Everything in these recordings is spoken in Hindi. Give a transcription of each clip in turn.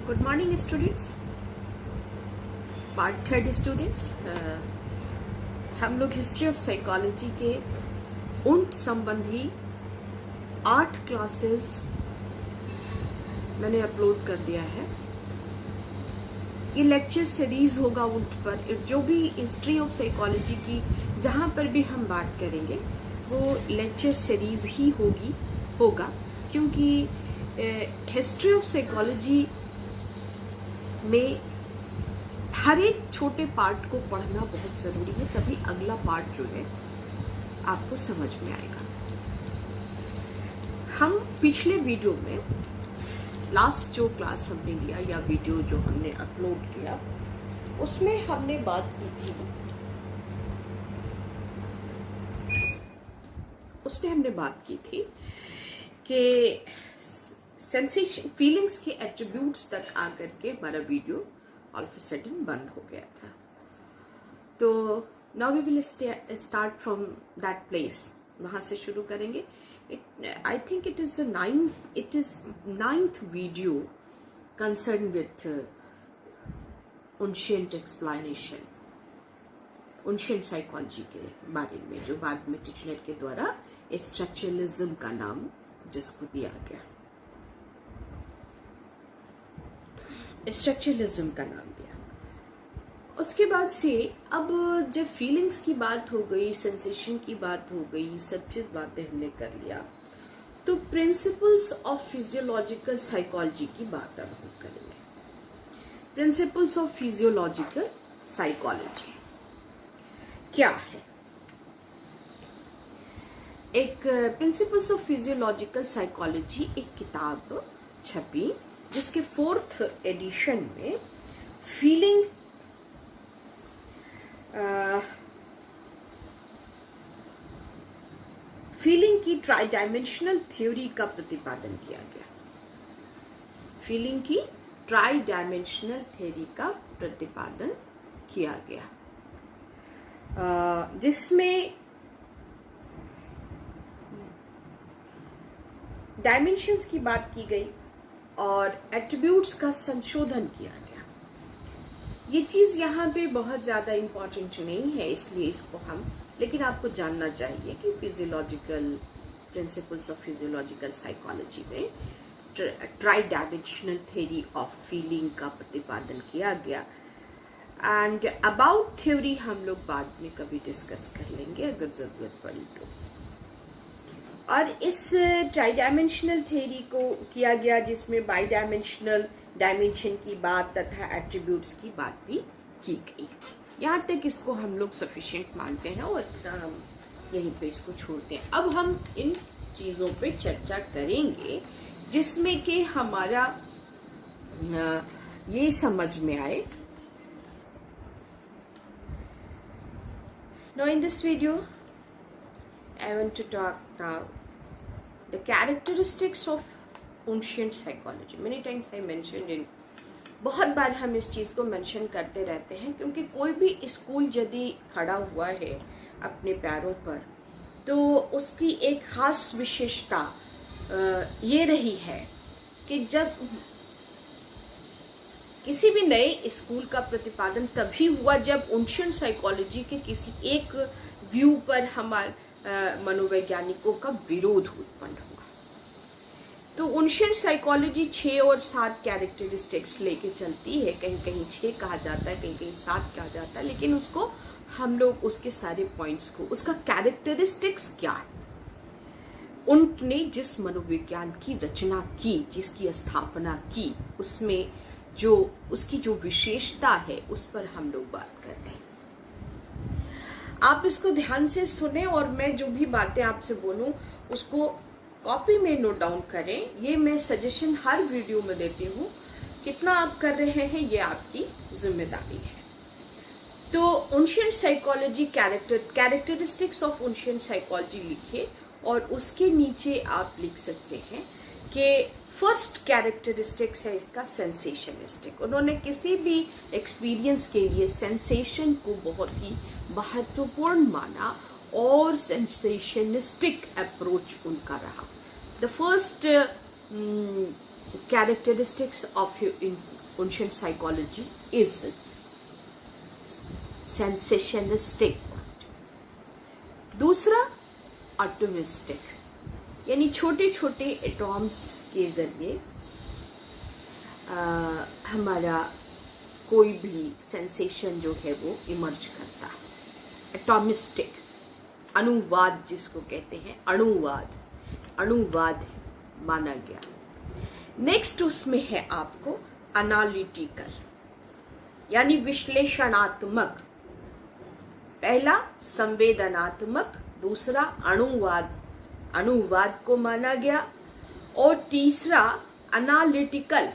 Good morning students, part third students. हम लोग हिस्ट्री ऑफ साइकोलॉजी के उन संबंधी 8 क्लासेस मैंने अपलोड कर दिया है। ये लेक्चर सीरीज होगा उन पर, जो भी हिस्ट्री ऑफ साइकोलॉजी की जहाँ पर भी हम बात करेंगे वो लेक्चर सीरीज ही होगा, क्योंकि हिस्ट्री ऑफ साइकोलॉजी में हर एक छोटे पार्ट को पढ़ना बहुत जरूरी है, तभी अगला पार्ट जो है आपको समझ में आएगा। हम पिछले वीडियो में लास्ट जो क्लास हमने लिया या वीडियो जो हमने अपलोड किया उसमें हमने बात की थी कि सेंसेशन फीलिंग्स के एट्रीब्यूट्स तक आकर के हमारा video all of a sudden बंद हो गया था। तो now we will start from that place, वहां से शुरू करेंगे। I think it is ninth video concern with Wundtian explanation, Wundtian psychology के बारे में, जो बाद में टिचनर के द्वारा स्ट्रक्चरलिज्म का नाम जिसको दिया गया, स्ट्रक्चरलिज्म का नाम दिया। उसके बाद से अब जब फीलिंग्स की बात हो गई, सेंसेशन की बात हो गई, सब चीज बातें हमने कर लिया, तो प्रिंसिपल्स ऑफ फिजियोलॉजिकल साइकोलॉजी की बात अब हम करेंगे। प्रिंसिपल्स ऑफ फिजियोलॉजिकल साइकोलॉजी क्या है? एक प्रिंसिपल्स ऑफ फिजियोलॉजिकल साइकोलॉजी एक किताब छपी जिसके 4th एडिशन में फीलिंग की ट्राई डायमेंशनल थ्योरी का प्रतिपादन किया गया। फीलिंग की ट्राई डायमेंशनल थ्योरी का प्रतिपादन किया गया, जिसमें डायमेंशंस की बात की गई और एट्रीब्यूट्स का संशोधन किया गया। ये चीज यहाँ पे बहुत ज्यादा इंपॉर्टेंट नहीं है, इसलिए इसको हम, लेकिन आपको जानना चाहिए कि physiological principles of physiological psychology में tri dimensional theory of feeling का प्रतिपादन किया गया। एंड अबाउट थ्योरी हम लोग बाद में कभी डिस्कस कर लेंगे अगर जरूरत पड़ी तो। और इस ट्राई डायमेंशनल थ्योरी को किया गया जिसमें बाई डायमेंशनल डायमेंशन की बात तथा एट्रीब्यूट्स की बात भी की गई। यहाँ तक इसको हम लोग सफिशिएंट मानते हैं और यहीं पे इसको छोड़ते हैं। अब हम इन चीजों पे चर्चा करेंगे जिसमें कि हमारा ये समझ में आए। Now in this video I want to talk now the characteristics of ancient psychology. Many times I mentioned in, बहुत बार हम इस चीज को मेंशन करते रहते हैं, क्योंकि कोई भी स्कूल यदि खड़ा हुआ है अपने पैरों पर तो उसकी एक खास विशेषता ये रही है कि जब किसी भी नए स्कूल का प्रतिपादन तभी हुआ जब एंशिएंट साइकोलॉजी के किसी एक व्यू पर हमारे मनोवैज्ञानिकों का विरोध उत्पन्न हुआ। तो एंशिएंट साइकोलॉजी 6 और 7 कैरेक्टरिस्टिक्स लेके चलती है, कहीं कहीं 6 कहा जाता है, कहीं कहीं 7 कहा जाता है, लेकिन उसको हम लोग उसके सारे पॉइंट्स को, उसका कैरेक्टरिस्टिक्स क्या है, उनने जिस मनोविज्ञान की रचना की, जिसकी स्थापना की, उसमें जो उसकी जो विशेषता है उस पर हम लोग बात कर रहे हैं। आप इसको ध्यान से सुने और मैं जो भी बातें आपसे बोलूं उसको कॉपी में नोट डाउन करें। ये मैं सजेशन हर वीडियो में देती हूँ, कितना आप कर रहे हैं ये आपकी जिम्मेदारी है। तो ancient psychology characteristics of ancient psychology लिखिए और उसके नीचे आप लिख सकते हैं कि फर्स्ट कैरेक्टरिस्टिक्स है इसका सेंसेशनिस्टिक। उन्होंने किसी भी एक्सपीरियंस के लिए सेंसेशन को बहुत ही महत्वपूर्ण माना और सेंसेशनिस्टिक अप्रोच उनका रहा। The first characteristics of ancient psychology is sensationalistic. दूसरा atomistic, यानी छोटे छोटे एटॉम्स के जरिए हमारा कोई भी सेंसेशन जो है वो इमर्ज करता है. एटॉमिस्टिक, अणुवाद जिसको कहते हैं, अणुवाद माना गया. नेक्स्ट उसमें है आपको एनालिटिकल, यानी विश्लेषणात्मक. पहला संवेदनात्मक, दूसरा अणुवाद को माना गया, और तीसरा एनालिटिकल.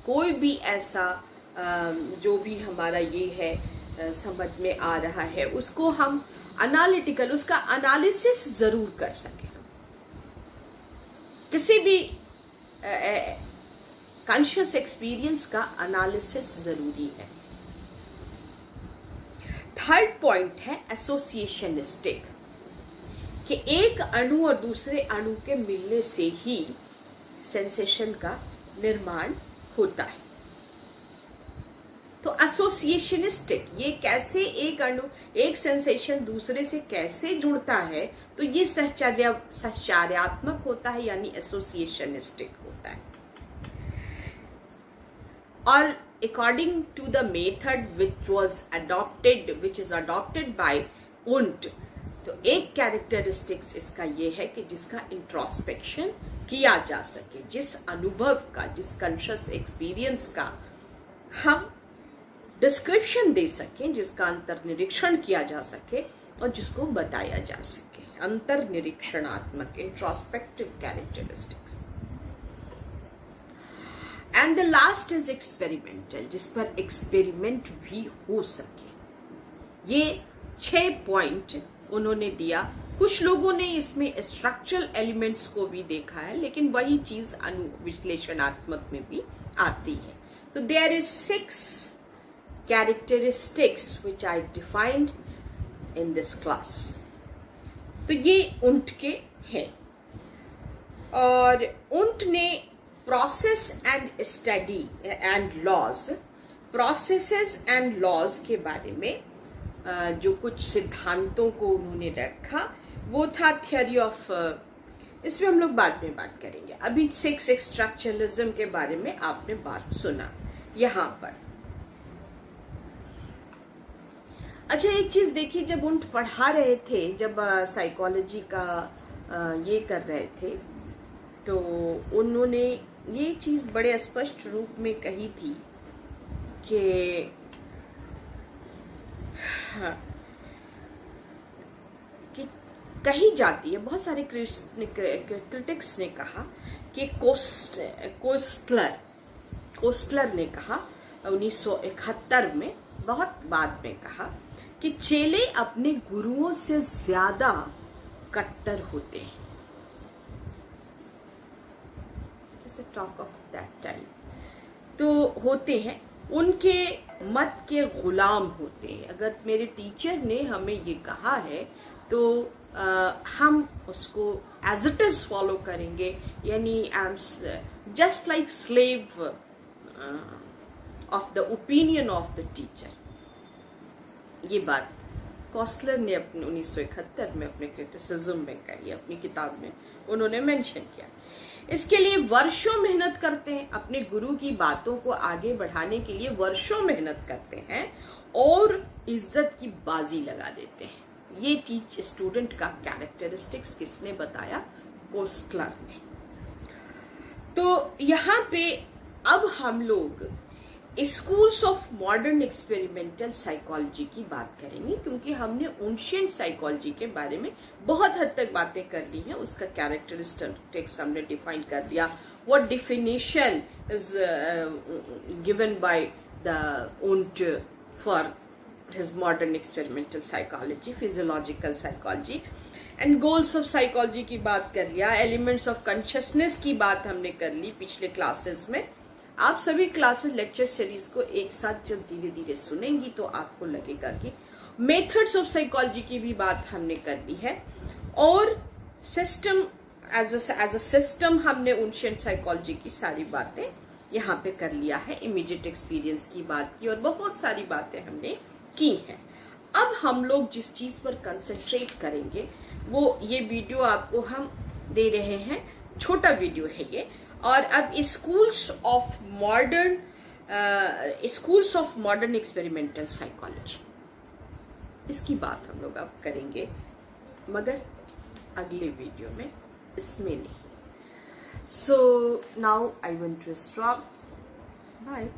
कोई भी ऐसा जो भी हमारा ये है समझ में आ रहा है उसको हम एनालिटिकल, उसका एनालिसिस जरूर कर सकें. किसी भी कॉन्शियस एक्सपीरियंस का एनालिसिस जरूरी है. थर्ड पॉइंट है एसोसिएशनिस्टिक, कि एक अणु और दूसरे अणु के मिलने से ही सेंसेशन का निर्माण होता है. तो एसोसिएशनिस्टिक, ये कैसे एक सेंसेशन दूसरे से कैसे जुड़ता है, तो ये सहचर्यात्मक होता है, यानी एसोसिएशनिस्टिक होता है. और according to the method which is adopted by Wundt, तो एक कैरेक्टरिस्टिक्स इसका ये है कि जिसका इंट्रोस्पेक्शन किया जा सके, जिस अनुभव का, जिस कॉन्शियस एक्सपीरियंस का हम डिस्क्रिप्शन दे सकें, जिसका अंतर्निरीक्षण किया जा सके और जिसको बताया जा सके. अंतर्निरीक्षणात्मक, introspective characteristics. And the last is experimental, जिस पर एक्सपेरिमेंट भी हो सके. ये 6 पॉइंट उन्होंने दिया. कुछ लोगों ने इसमें स्ट्रक्चरल एलिमेंट्स को भी देखा है, लेकिन वही चीज विश्लेषणात्मक में भी आती है. तो there is 6 characteristics which I defined in this class. तो ये उंट के हैं, और उंट ने process and study and laws, processes and laws के बारे में जो कुछ सिद्धांतों को उन्होंने रखा वो था थियोरी ऑफ, इसमें हम लोग बाद में बात करेंगे. अभी 6 स्ट्रक्चरलिज्म के बारे में आपने बात सुना यहाँ पर. अच्छा, एक चीज देखिए, जब उन्ट पढ़ा रहे थे, जब साइकोलॉजी का ये कर रहे थे, तो उन्होंने ये चीज बड़े स्पष्ट रूप में कही थी कि कही जाती है, बहुत सारे क्रिटिक्स ने कहा कि कोस्टलर ने कहा 1971 में, बहुत बाद में कहा कि चेले अपने गुरुओं से ज्यादा कट्टर होते हैं. जैसे टॉक ऑफ दैट टाइम, तो होते हैं, उनके मत के गुलाम होते हैं. अगर मेरे टीचर ने हमें ये कहा है तो हम उसको एज इट इज फॉलो करेंगे, यानी I am just like slave of the opinion of the teacher. ये बात कॉस्टलर ने अपने 1971 में अपने क्रिटिसिज्म में कही, अपनी किताब में उन्होंने मेंशन किया. इसके लिए वर्षों मेहनत करते हैं, अपने गुरु की बातों को आगे बढ़ाने के लिए वर्षों मेहनत करते हैं और इज्जत की बाजी लगा देते हैं. ये टीच स्टूडेंट का कैरेक्टरिस्टिक्स किसने बताया? कोस्टलर ने. तो यहाँ पे अब हम लोग schools of modern experimental psychology की बात करेंगे, क्योंकि हमने एंशिएंट साइकोलॉजी के बारे में बहुत हद तक बातें कर ली हैं. उसका कैरेक्टरिस्टिक्स हमने डिफाइन कर दिया. What definition is given by the Wundt for his modern experimental psychology, physiological psychology, and goals of psychology की बात कर लिया. एलिमेंट्स ऑफ कॉन्शियसनेस की बात हमने कर ली पिछले क्लासेस में. आप सभी क्लासेस लेक्चर सीरीज को एक साथ जब धीरे धीरे सुनेंगी तो आपको लगेगा कि मेथड्स ऑफ साइकोलॉजी की भी बात हमने कर ली है, और सिस्टम एज अ सिस्टम हमने एंशिएंट साइकोलॉजी की सारी बातें यहाँ पे कर लिया है, इमीडिएट एक्सपीरियंस की बात की और बहुत सारी बातें हमने की हैं। अब हम लोग जिस चीज़ पर कंसंट्रेट करेंगे वो ये वीडियो आपको हम दे रहे हैं, छोटा वीडियो है ये। और अब schools of modern experimental psychology, इसकी बात हम लोग अब करेंगे, मगर अगले वीडियो में, इसमें नहीं। So now I want to stop. Bye.